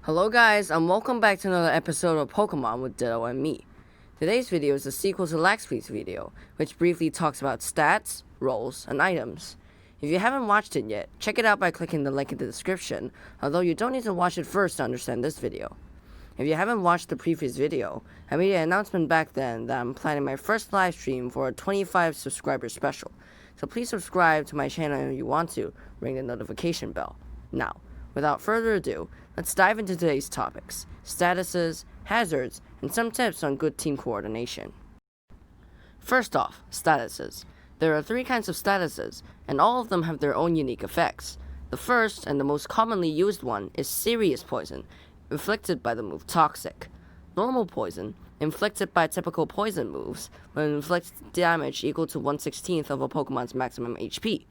Hello guys, and welcome back to another episode of Pokémon with Ditto and me. Today's video is a sequel to Laxby's video, which briefly talks about stats, roles, and items. If you haven't watched it yet, check it out by clicking the link in the description, although you don't need to watch it first to understand this video. If you haven't watched the previous video, I made an announcement back then that I'm planning my first live stream for a 25 subscriber special, so please subscribe to my channel if you want to, ring the notification bell. Now, without further ado, let's dive into today's topics, statuses, hazards, and some tips on good team coordination. First off, statuses. There are 3 kinds of statuses, and all of them have their own unique effects. The first, and the most commonly used one, is Serious Poison, inflicted by the move Toxic. Normal Poison, inflicted by typical poison moves, will inflict damage equal to 1/16 of a Pokemon's maximum HP.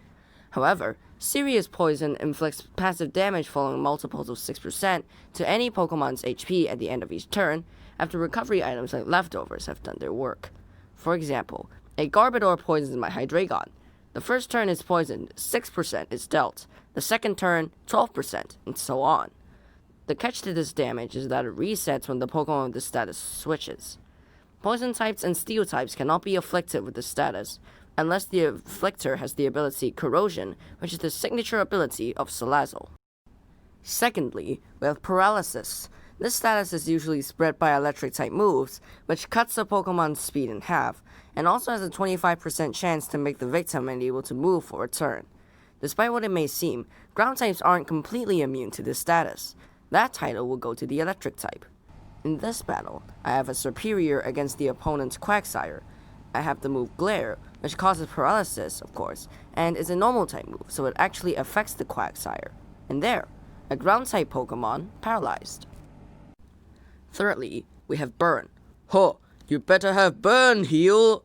However, Serious Poison inflicts passive damage following multiples of 6% to any Pokemon's HP at the end of each turn, after recovery items like leftovers have done their work. For example, a Garbodor poisons my Hydreigon. The first turn is poisoned, 6% is dealt, the second turn, 12%, and so on. The catch to this damage is that it resets when the Pokemon with the status switches. Poison types and steel types cannot be afflicted with the status, unless the afflictor has the ability Corrosion, which is the signature ability of Salazzle. Secondly, we have Paralysis. This status is usually spread by electric-type moves, which cuts a Pokemon's speed in half, and also has a 25% chance to make the victim unable to move for a turn. Despite what it may seem, ground types aren't completely immune to this status. That title will go to the electric type. In this battle, I have a superior against the opponent's Quagsire. I have the move Glare, which causes paralysis, of course, and is a normal type move, so it actually affects the Quagsire. And there, a ground type Pokemon paralyzed. Thirdly, we have Burn. Huh, you better have Burn, heal!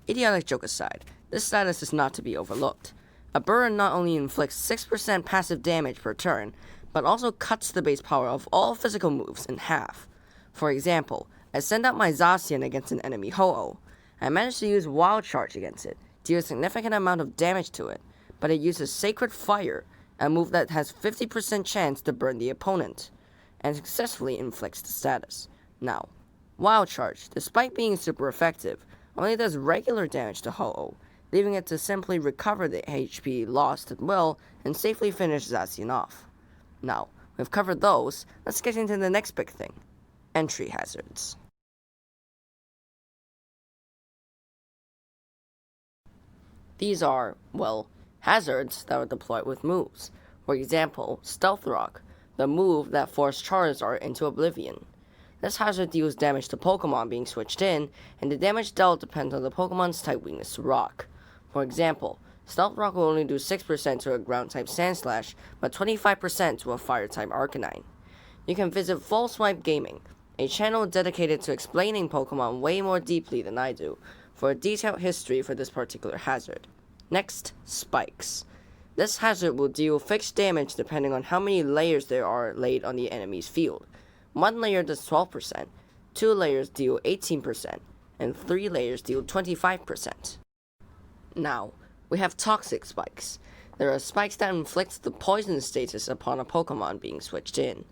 Idiotic joke aside, this status is not to be overlooked. A Burn not only inflicts 6% passive damage per turn, but also cuts the base power of all physical moves in half. For example, I send out my Zacian against an enemy Ho-Oh. I managed to use Wild Charge against it, deal a significant amount of damage to it, but it uses Sacred Fire, a move that has 50% chance to burn the opponent, and successfully inflicts the status. Now, Wild Charge, despite being super effective, only does regular damage to Ho-Oh, leaving it to simply recover the HP lost at will and safely finish Zacian off. Now, we've covered those, let's get into the next big thing, entry hazards. These are, well, hazards that are deployed with moves. For example, Stealth Rock, the move that forced Charizard into oblivion. This hazard deals damage to Pokemon being switched in, and the damage dealt depends on the Pokemon's type weakness to rock. For example, Stealth Rock will only do 6% to a ground-type Sandslash, but 25% to a fire-type Arcanine. You can visit Full Swipe Gaming, a channel dedicated to explaining Pokemon way more deeply than I do, for a detailed history for this particular hazard. Next, Spikes. This hazard will deal fixed damage depending on how many layers there are laid on the enemy's field. 1 layer does 12%, 2 layers deal 18%, and 3 layers deal 25%. Now, we have Toxic Spikes. There are spikes that inflict the poison status upon a Pokemon being switched in.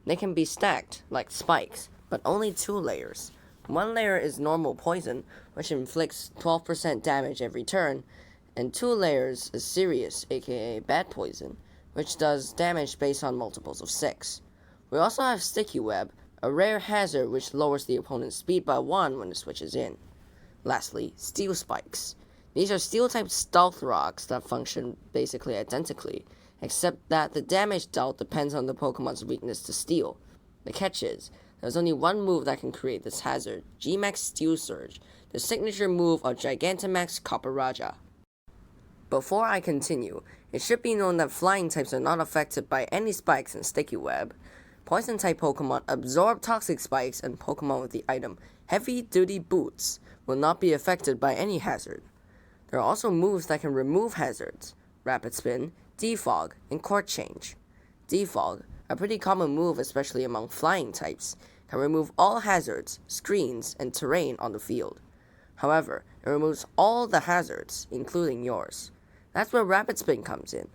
They can be stacked, like spikes, but only 2 layers. 1 layer is normal poison, which inflicts 12% damage every turn, and 2 layers is serious, aka bad poison, which does damage based on multiples of 6. We also have Sticky Web, a rare hazard which lowers the opponent's speed by 1 when it switches in. Lastly, Steel Spikes. These are Steel-type Stealth Rocks that function basically identically, except that the damage dealt depends on the Pokemon's weakness to Steel. The catch is, there's only one move that can create this hazard, G-Max Steel Surge, the signature move of Gigantamax Copperajah. Before I continue, it should be known that flying types are not affected by any spikes in Sticky Web. Poison-type Pokemon absorb toxic spikes, and Pokemon with the item Heavy Duty Boots will not be affected by any hazard. There are also moves that can remove hazards, Rapid Spin, Defog, and Court Change. Defog, a pretty common move especially among flying types, can remove all hazards, screens, and terrain on the field. However, it removes all the hazards, including yours. That's where Rapid Spin comes in.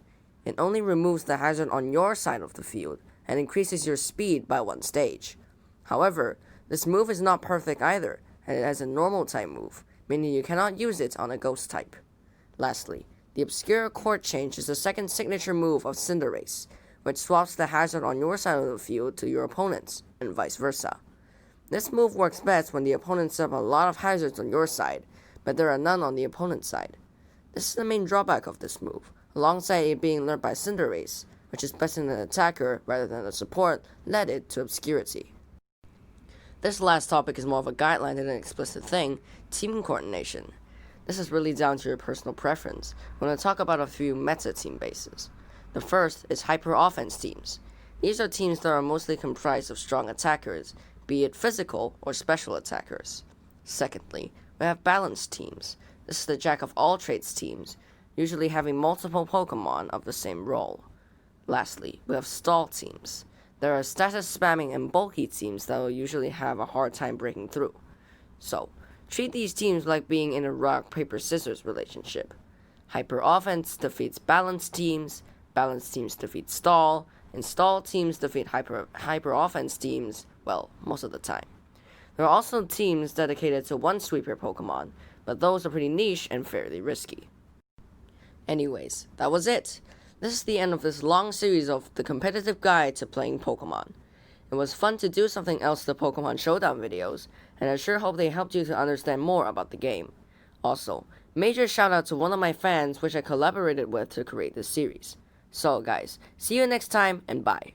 It only removes the hazard on your side of the field, and increases your speed by 1 stage. However, this move is not perfect either, and it has a normal type move, meaning you cannot use it on a ghost type. Lastly, the Obscure Chord Change is the second signature move of Cinderace, which swaps the hazard on your side of the field to your opponent's, and vice versa. This move works best when the opponent sets up a lot of hazards on your side, but there are none on the opponent's side. This is the main drawback of this move, alongside it being learned by Cinderace, which is best in an attacker rather than a support, led it to obscurity. This last topic is more of a guideline than an explicit thing: team coordination. This is really down to your personal preference. We're going to talk about a few meta team bases. The first is hyper offense teams. These are teams that are mostly comprised of strong attackers, be it physical or special attackers. Secondly, we have balanced teams. This is the jack of all trades teams, usually having multiple Pokemon of the same role. Lastly, we have stall teams. There are status spamming and bulky teams that will usually have a hard time breaking through. So, treat these teams like being in a rock, paper, scissors relationship. Hyper offense defeats balanced teams defeat stall, and stall teams defeat hyper offense teams, well, most of the time. There are also teams dedicated to one sweeper Pokemon, but those are pretty niche and fairly risky. Anyways, that was it. This is the end of this long series of the competitive guide to playing Pokemon. It was fun to do something else to Pokemon Showdown videos, and I sure hope they helped you to understand more about the game. Also, major shout out to one of my fans which I collaborated with to create this series. So guys, see you next time and bye.